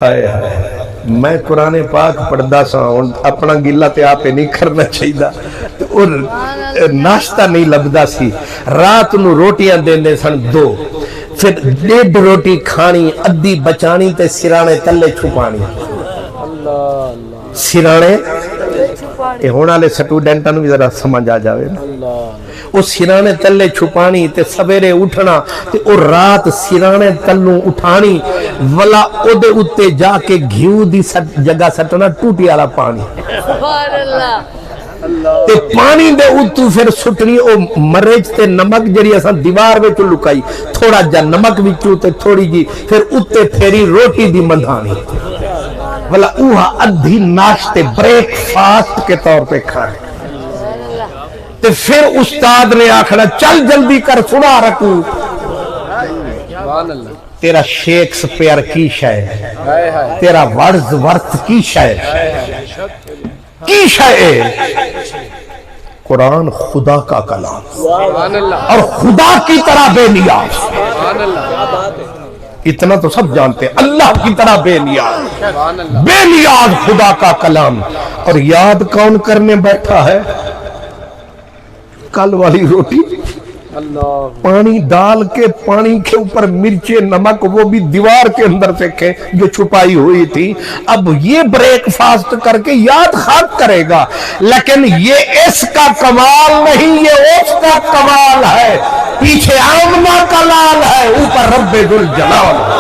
میں قرآن پاک پڑھدا سا ہن اپنا گلا تے آپ نہیں کرنا چاہیے اور ناشتہ نہیں لبدا سی رات نو روٹیاں دیندے سن دو پھر ڈیڑھ روٹی کھانی ادھی بچانی تے سرانے تلے چھپانی سرانے یہ ہونے والے سٹوڈنٹاں نو بھی ذرا سمجھ آ جاوے نا وہ سرانے تلے چھپانی تے سویرے اٹھنا تے وہ رات سرانے تلوں اٹھانی ولا او دے اتے جا کے گھیو دی جگہ سٹنا ٹوٹی والا پانی سبحان اللہ تے پانی دے اتو پھر سٹنی او مرچ تے نمک جڑی اساں دیوار وچ لکائی تھوڑا جا نمک وچوں تے تھوڑی جی پھر اتے پھیری روٹی دی مندھانی ولا اوہا ادھی ناشتے بریک فاسٹ کے طور پہ کھانے تے پھر استاد نے آکھنا چل جلدی کر سنا رکھو تیرا شیکسپیئر کی شے تیرا ورز ورث کی شے کی شے قرآن خدا کا کلام اور خدا کی طرح بے نیاز اتنا تو سب جانتے ہیں اللہ کی طرح بے نیاز خدا کا کلام اور یاد کون کرنے بیٹھا ہے کل والی روٹی پانی ڈال کے پانی کے اوپر مرچے نمک وہ بھی دیوار کے اندر سے جو چھپائی ہوئی تھی اب یہ بریک فاسٹ کر کے یاد خاک کرے گا لیکن یہ اس کا کمال نہیں یہ اس کا کمال ہے پیچھے آمنہ کا لال ہے اوپر رب ذوالجلال